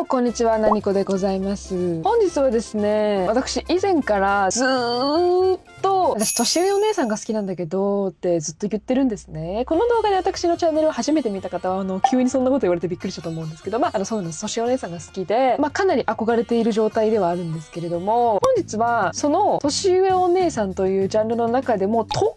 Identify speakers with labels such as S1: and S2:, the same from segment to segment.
S1: もこんにちは、なにこでございます。本日はですね、私以前からずーっと私年上お姉さんが好きなんだけどってずっと言ってるんですね。この動画で私のチャンネルを初めて見た方は急にそんなこと言われてびっくりしたと思うんですけど、そうなんです。年上お姉さんが好きで、かなり憧れている状態ではあるんですけれども、本日はその年上お姉さんというジャンルの中でも特に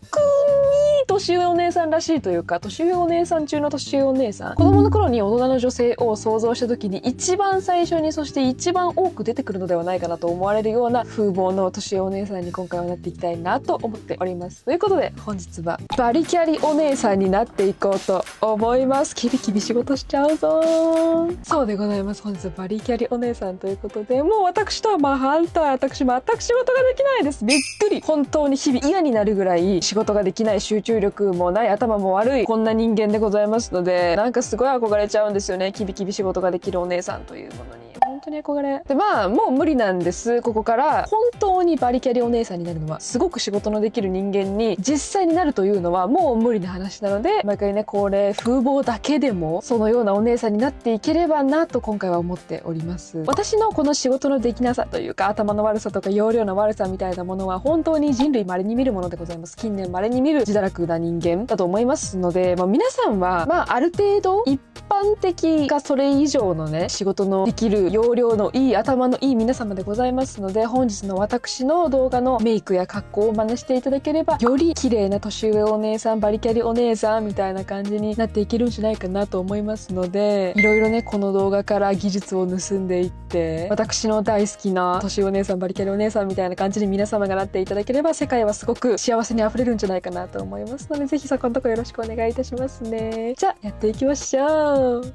S1: 年上お姉さんらしいというか、年上お姉さん中の年上お姉さん、子供の頃に大人の女性を想像した時に一番最初に、そして一番多く出てくるのではないかなと思われるような風貌の年上お姉さんに今回はなっていきたいなと思っております。ということで本日はバリキャリお姉さんになっていこうと思います。キビキビ仕事しちゃうぞー。そうでございます。本日はバリキャリお姉さんということで、もう私とは真反対。私全く仕事ができないです。びっくり。本当に日々嫌になるぐらい仕事ができない、集中力もない、頭も悪い、こんな人間でございますので、なんかすごい憧れちゃうんですよね。キビキビ仕事ができるお姉さんというものに。本当に憧れで、もう無理なんです。ここから本当にバリキャリお姉さんになるのは、すごく仕事のできる人間に実際になるというのはもう無理な話なので、毎回ね、これ風貌だけでもそのようなお姉さんになっていければなと今回は思っております。私のこの仕事のできなさというか、頭の悪さとか容量の悪さみたいなものは本当に人類稀に見るものでございます。近年稀に見る自堕落な人間だと思いますので、皆さんはある程度一般的かそれ以上のね、仕事のできる容量のいい、頭のいい皆様でございますので、本日の私の動画のメイクや格好を真似していただければ、より綺麗な年上お姉さん、バリキャリお姉さんみたいな感じになっていけるんじゃないかなと思いますので、いろいろね、この動画から技術を盗んでいって、私の大好きな年上お姉さん、バリキャリお姉さんみたいな感じに皆様がなっていただければ、世界はすごく幸せにあふれるんじゃないかなと思いますので、ぜひそこのとこよろしくお願いいたしますね。じゃあやっていきましょう。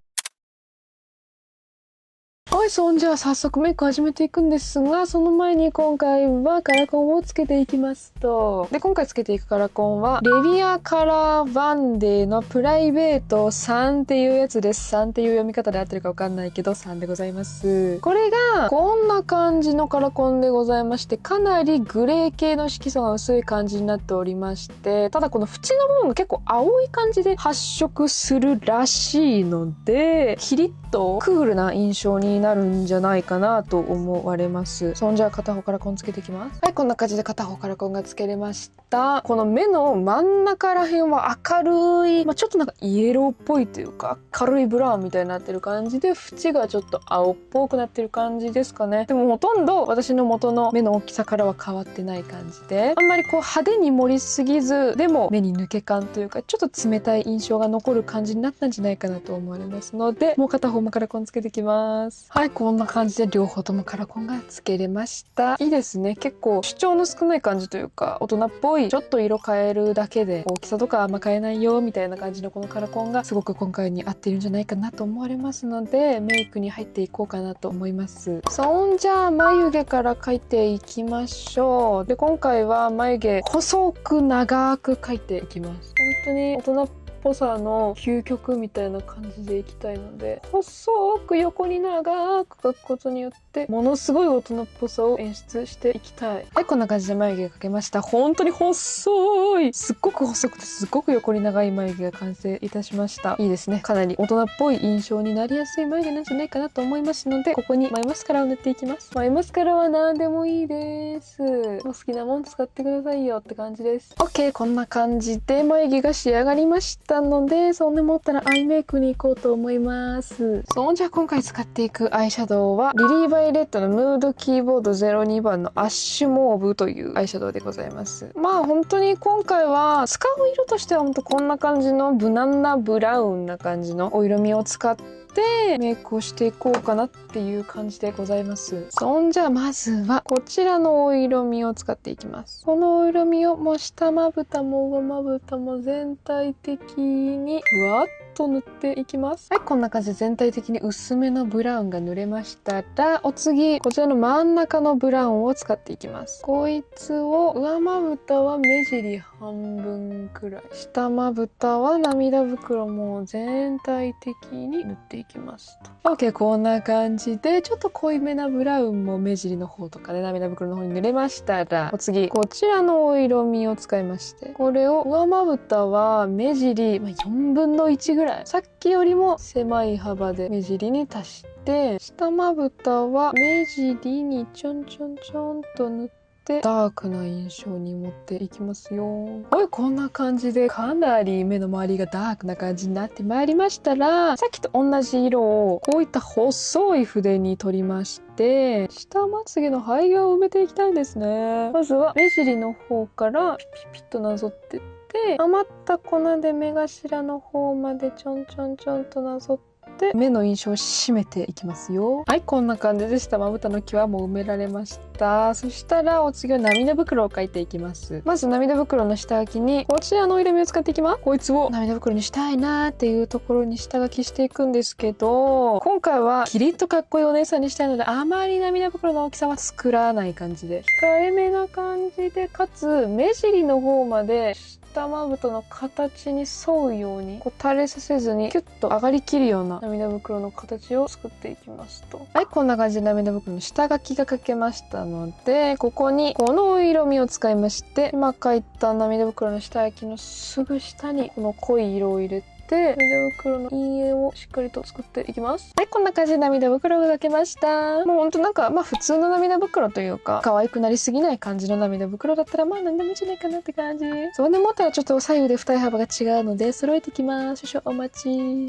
S1: はい、じゃあ早速メイク始めていくんですが、その前に今回はカラコンをつけていきますと。で、今回つけていくカラコンは、レビアカラーバンデのプライベート3っていうやつです。3っていう読み方で合ってるかわかんないけど、3でございます。これが、こんな感じのカラコンでございまして、かなりグレー系の色素が薄い感じになっておりまして、ただこの縁の部分が結構青い感じで発色するらしいので、キリッとクールな印象になるんじゃないかなと思われます。そんじゃあ片方からコンつけていきます。はい、こんな感じで片方からコンがつけれました。この目の真ん中ら辺は明るい、ちょっとなんかイエローっぽいというか明るいブラウンみたいになってる感じで、縁がちょっと青っぽくなってる感じですかね。でもほとんど私の元の目の大きさからは変わってない感じで、あんまり派手に盛りすぎず、でも目に抜け感というかちょっと冷たい印象が残る感じになったんじゃないかなと思われますので、もう片方もカラコンつけていきます。はい、こんな感じで両方ともカラコンがつけれました。いいですね。結構主張の少ない感じというか、大人っぽい、ちょっと色変えるだけで大きさとかあんま変えないよみたいな感じのこのカラコンがすごく今回に合っているんじゃないかなと思われますので、メイクに入っていこうかなと思います。そんじゃあ眉毛から描いていきましょう。で、今回は眉毛細く長く描いていきます。本当に大人っぽさの究極みたいな感じでいきたいので、細く横に長く描くことによってものすごい大人っぽさを演出していきたい。はい、こんな感じで眉毛描けました。本当に細い、すっごく細くてすっごく横に長い眉毛が完成いたしました。いいですね。かなり大人っぽい印象になりやすい眉毛なんじゃないかなと思いますので、ここに眉マスカラを塗っていきます。眉マスカラは何でもいいです。もう好きなもん使ってくださいよって感じです。 OK、 こんな感じで眉毛が仕上がりましたので、そんでもったらアイメイクに行こうと思います。じゃあ今回使っていくアイシャドウはリリー・バイレットのムードキーボード02番のアッシュモーブというアイシャドウでございます。本当に今回は使う色としては本当こんな感じの無難なブラウンな感じのお色味を使ってメイクをしていこうかなっていう感じでございます。んじゃあまずはこちらのお色味を使っていきます。このお色味をもう下まぶたも上まぶたも全体的にふわっと塗っていきます。はい、こんな感じで全体的に薄めのブラウンが塗れましたら、お次こちらの真ん中のブラウンを使っていきます。こいつを上まぶたは目尻半分くらい、下まぶたは涙袋も全体的に塗っていきますと。 OK、 こんな感じでちょっと濃いめなブラウンも目尻の方とかね、涙袋の方に塗れましたら、お次こちらのお色味を使いまして、これを上まぶたは目尻、4分の1ぐらいらい、さっきよりも狭い幅で目尻に足して、下まぶたは目尻にちょんちょんちょんと塗って、ダークな印象に持っていきますよ。はい、こんな感じでかなり目の周りがダークな感じになってまいりましたら、さっきと同じ色をこういった細い筆に取りまして、下まつげの胚芽を埋めていきたいんですね。まずは目尻の方からピピピッとなぞってって、余った粉で目頭の方までちょんちょんちょんとなぞって、目の印象を締めていきますよ。はい、こんな感じで下まぶたの際も埋められました。そしたらお次は涙袋を描いていきます。まず涙袋の下書きにこちらの色味を使っていきます。こいつを涙袋にしたいなーっていうところに下書きしていくんですけど、今回はキリッとかっこいいお姉さんにしたいので、あまり涙袋の大きさは作らない感じで、控えめな感じで、かつ目尻の方まで下まぶたの形に沿うように垂れさせずにキュッと上がりきるような涙袋の形を作っていきますと。はい、こんな感じで涙袋の下書きが描けましたので、ここにこの色味を使いまして、今描いた涙袋の下書きのすぐ下にこの濃い色を入れて、涙袋の陰影をしっかりと作っていきます。はい、こんな感じで涙袋が描けました。もうほんとなんか普通の涙袋というか、可愛くなりすぎない感じの涙袋だったら何でもいいんじゃないかなって感じ。そうでもったらちょっと左右で二重幅が違うので揃えていきます。少々お待ち。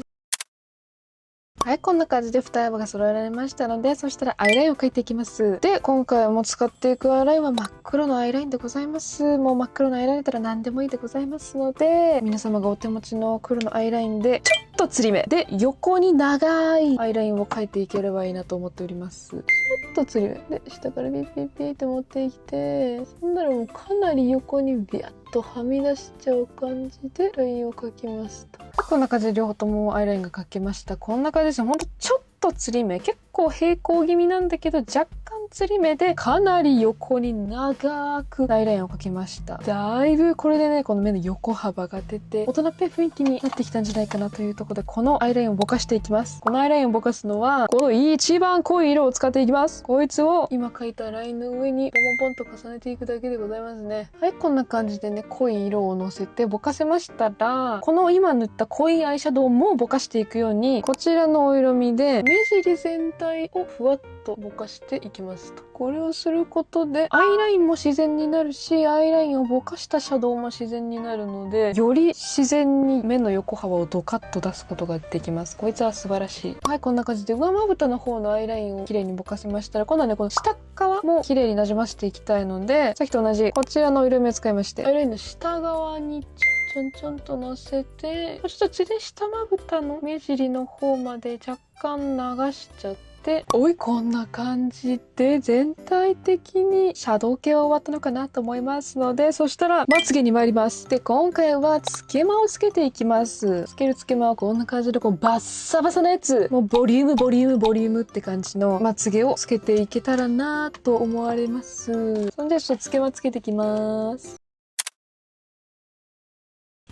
S1: はい、こんな感じで二重幅が揃えられましたので、そしたらアイラインを描いていきます。で、今回も使っていくアイラインは真っ黒のアイラインでございます。もう真っ黒のアイラインだったら何でもいいでございますので、皆様がお手持ちの黒のアイラインで、ちょっとつり目で横に長いアイラインを描いていければいいなと思っております。ちょっとつり目で、下からピッピッピッって持ってきて、そんならもうかなり横にビャッとはみ出しちゃう感じでラインを描きました。こんな感じで両方ともアイラインが描けました。こんな感じですよ。ほんとちょっとつり目、結構平行気味なんだけど若干つり目でかなり横に長くアイラインを描きました。だいぶこれでね、この目の横幅が出て大人っぽい雰囲気になってきたんじゃないかなというところで、このアイラインをぼかしていきます。このアイラインをぼかすのはこの一番濃い色を使っていきます。こいつを今描いたラインの上にポンポンポンと重ねていくだけでございますね。はい、こんな感じでね、濃い色をのせてぼかせましたら、この今塗った濃いアイシャドウもぼかしていくように、こちらのお色味で目尻全体をふわっとぼかしていきますと。これをすることでアイラインも自然になるし、アイラインをぼかしたシャドウも自然になるので、より自然に目の横幅をドカッと出すことができます。こいつは素晴らしい。はい、こんな感じで上まぶたの方のアイラインを綺麗にぼかせましたら、今度はね、この下側も綺麗になじませていきたいので、さっきと同じこちらの色味を使いまして、アイラインの下側にちょんちょんとのせて、ちょっと血で下まぶたの目尻の方まで若干流しちゃって、おい、こんな感じで全体的にシャドウ系は終わったのかなと思いますので、そしたらまつげに参ります。で、今回はつけまをつけていきます。つけるつけまはこんな感じでバッサバサなやつ、もうボリュームボリュームボリュームって感じのまつげをつけていけたらなと思われます。そんでちょっとつけまつけていきます。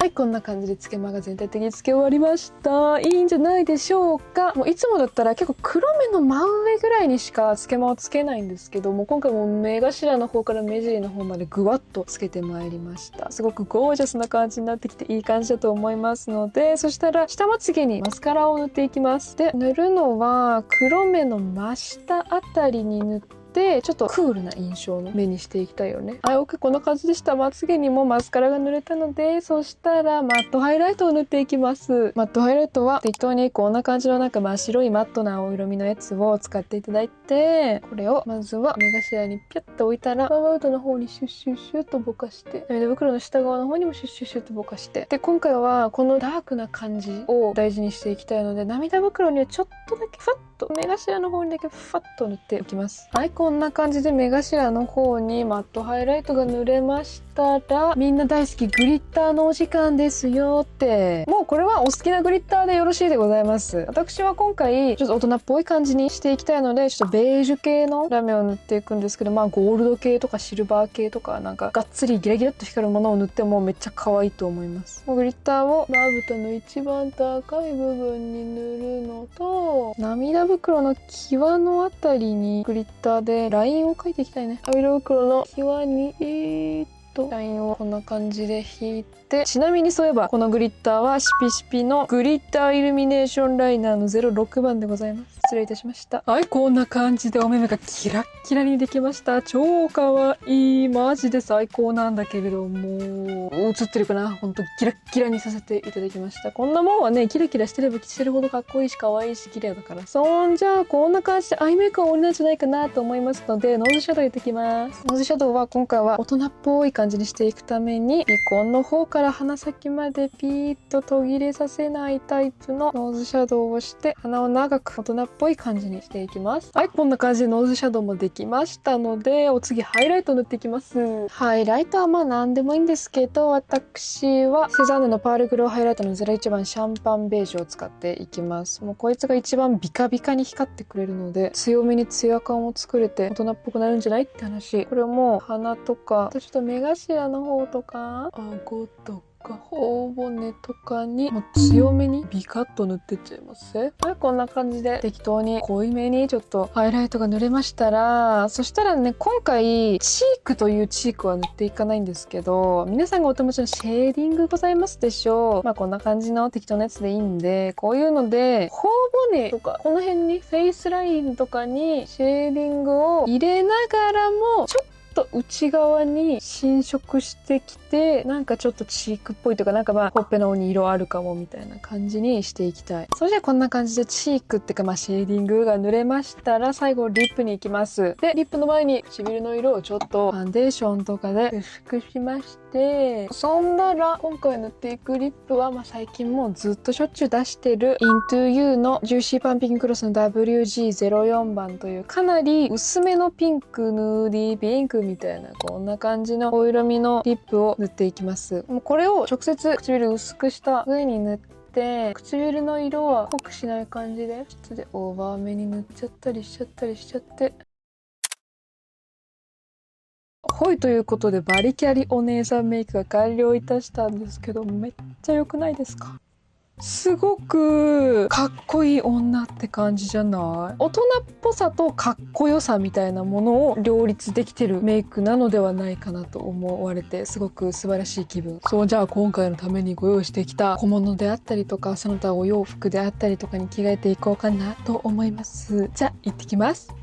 S1: はい、こんな感じでつけまが全体的につけ終わりました。いいんじゃないでしょうか。もういつもだったら結構黒目の真上ぐらいにしかつけまをつけないんですけども、今回も目頭の方から目尻の方までぐわっとつけてまいりました。すごくゴージャスな感じになってきていい感じだと思いますので、そしたら下まつげにマスカラを塗っていきます。で、塗るのは黒目の真下あたりに塗って、ちょっとクールな印象の目にしていきたいよね。はい、OK、こんな感じでした。まつげにもマスカラが塗れたので、そしたらマットハイライトを塗っていきます。マットハイライトは適当にこんな感じの真っ白いマットなお色味のやつを使っていただいて、これをまずは目頭にピュッと置いたら、まぶたの方にシュッシュッシュッとぼかして、涙袋の下側の方にもシュッシュッシュッとぼかして、で、今回はこのダークな感じを大事にしていきたいので、涙袋にはちょっとだけファッと目頭の方にだけファッと塗っておきます。はい、こんな感じで目頭の方にマットハイライトが塗れましたら、みんな大好きグリッターのお時間ですよって。もうこれはお好きなグリッターでよろしいでございます。私は今回ちょっと大人っぽい感じにしていきたいので、ちょっとベージュ系のラメを塗っていくんですけど、ゴールド系とかシルバー系とか、なんかがっつりギラギラっと光るものを塗ってもめっちゃ可愛いと思います。グリッターをまぶたの一番高い部分に塗るのと、涙袋の際のあたりにグリッターでラインを描いていきたいね。涙袋の際にとラインをこんな感じで引いて、ちなみにそういえばこのグリッターはシピシピのグリッターイルミネーションライナーの06番でございます。失礼いたしました。はい、こんな感じでお目目がキラッキラにできました。超かわいい。マジで最高なんだけれども、映ってるかな、ほんとキラッキラにさせていただきました。こんなもんはね、キラキラしてればしてるほどかっこいいし可愛いし綺麗だから。そんじゃあこんな感じでアイメイクは終わりなんじゃないかなと思いますので、ノーズシャドウやっていきます。ノーズシャドウは今回は大人っぽい感じにしていくために、鼻根の方から鼻先までピーッと途切れさせないタイプのノーズシャドウをして、鼻を長く大人っぽい感じにしていきます。はい、こんな感じでノーズシャドウもできましたので、お次ハイライト塗っていきます。ハイライトはまあ何でもいいんですけど、私はセザンヌのパールグローハイライトの01番シャンパンベージュを使っていきます。もうこいつが一番ビカビカに光ってくれるので、強めにツヤ感を作れて大人っぽくなるんじゃないって話。これも鼻とか、あとちょっと目頭の方とか、顎とか頬骨とかにもう強めにビカッと塗ってっちゃいます。はい、こんな感じで適当に濃いめにちょっとハイライトが塗れましたら、そしたらね、今回チークというチークは塗っていかないんですけど、皆さんがお手持ちのシェーディングございますでしょう。まあこんな感じの適当なやつでいいんで、こういうので頬骨とかこの辺にフェイスラインとかにシェーディングを入れながらもちょっと内側に侵食してきて、なんかちょっとチークっぽいとか、なんかまあほっぺの方に色あるかもみたいな感じにしていきたい。それじゃあこんな感じでチークってかまあシェーディングが塗れましたら、最後リップに行きます。でリップの前に唇の色をちょっとファンデーションとかで薄くしまして、そんなら今回塗っていくリップはまあ最近もうずっとしょっちゅう出してる Into You のジューシーパンピングクロスの WG04 番というかなり薄めのピンク、ヌーディーピンクみたいなこんな感じのお色味のリップを塗っていきます。もうこれを直接唇薄くした上に塗って、唇の色は濃くしない感じで、ちょっとでオーバーめに塗っちゃったりしちゃって。はい、ということでバリキャリお姉さんメイクが完了いたしたんですけど、めっちゃ良くないですか？すごくかっこいい女って感じじゃない？大人っぽさとかっこよさみたいなものを両立できてるメイクなのではないかなと思われて、すごく素晴らしい気分。そう、じゃあ今回のためにご用意してきた小物であったりとか、その他お洋服であったりとかに着替えていこうかなと思います。じゃあ行ってきます。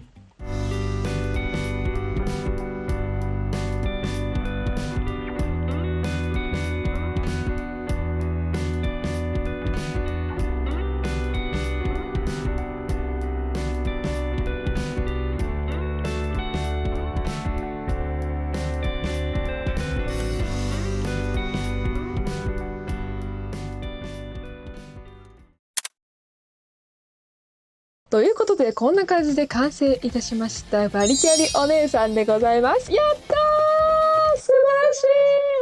S1: ということでこんな感じで完成いたしましたバリキャリお姉さんでございます。やったー、素晴らしい。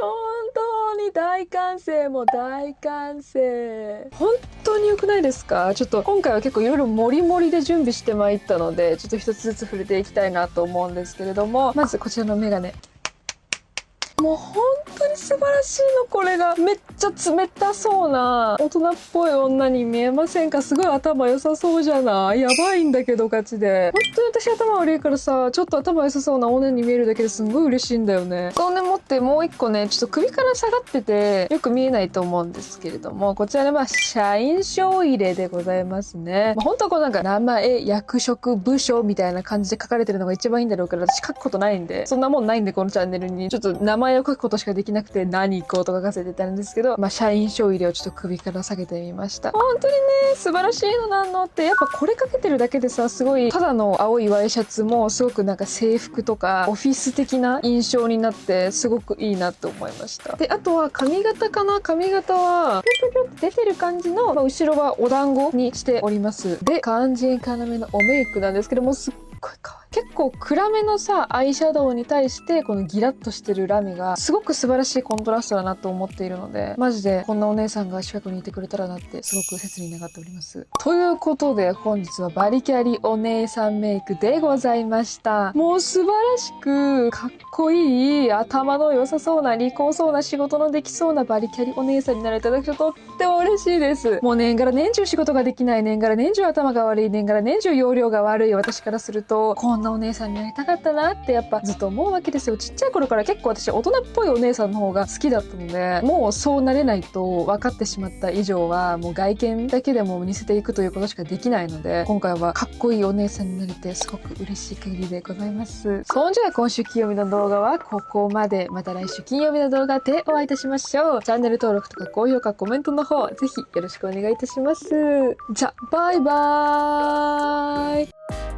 S1: 本当に大完成、もう大完成。本当に良くないですか？ちょっと今回は結構いろいろモリモリで準備してまいったので、ちょっと一つずつ触れていきたいなと思うんですけれども、まずこちらのメガネ。もう本当に素晴らしいの。これがめっちゃ冷たそうな大人っぽい女に見えませんか？すごい頭良さそうじゃない？やばいんだけどガチで。本当に私頭悪いからさ、ちょっと頭良さそうな女に見えるだけですんごい嬉しいんだよね。そうね、持ってもう一個ね、ちょっと首から下がっててよく見えないと思うんですけれども、こちらの社員証入れでございますね。本当はこうなんか名前、役職、部署みたいな感じで書かれてるのが一番いいんだろうけど、私書くことないんで、そんなもんないんで、このチャンネルにちょっと名前を書くことしかできなくて、何こうと書かせてたんですけど、社員証入れをちょっと首から下げてみました。本当にね、素晴らしいのなんのって、やっぱこれかけてるだけでさ、すごいただの青いワイシャツもすごくなんか制服とかオフィス的な印象になってすごくいいなって思いました。で、あとは髪型かな。髪型はピョピョピョって出てる感じの、後ろはお団子にしております。で、肝心要のおメイクなんですけども、すっごい可愛い。結構暗めのさアイシャドウに対してこのギラッとしてるラメがすごく素晴らしいコントラストだなと思っているので、マジでこんなお姉さんが近くにいてくれたらなってすごく切に願っております。ということで本日はバリキャリお姉さんメイクでございました。もう素晴らしくかっこいい、頭の良さそうな、利口そうな、仕事のできそうなバリキャリお姉さんになれていただくととっても嬉しいです。もう年がら年中仕事ができない、年がら年中頭が悪い、年がら年中容量が悪い私からすると、こんなお姉さんになりたかったなってやっぱずっと思うわけですよ。ちっちゃい頃から結構私大人っぽいお姉さんの方が好きだったので、もうそうなれないと分かってしまった以上はもう外見だけでも似せていくということしかできないので、今回はかっこいいお姉さんになれてすごく嬉しい限りでございます。そんじゃあ今週金曜日の動画はここまで。また来週金曜日の動画でお会いいたしましょう。チャンネル登録とか高評価コメントの方ぜひよろしくお願いいたします。じゃあバイバーイ。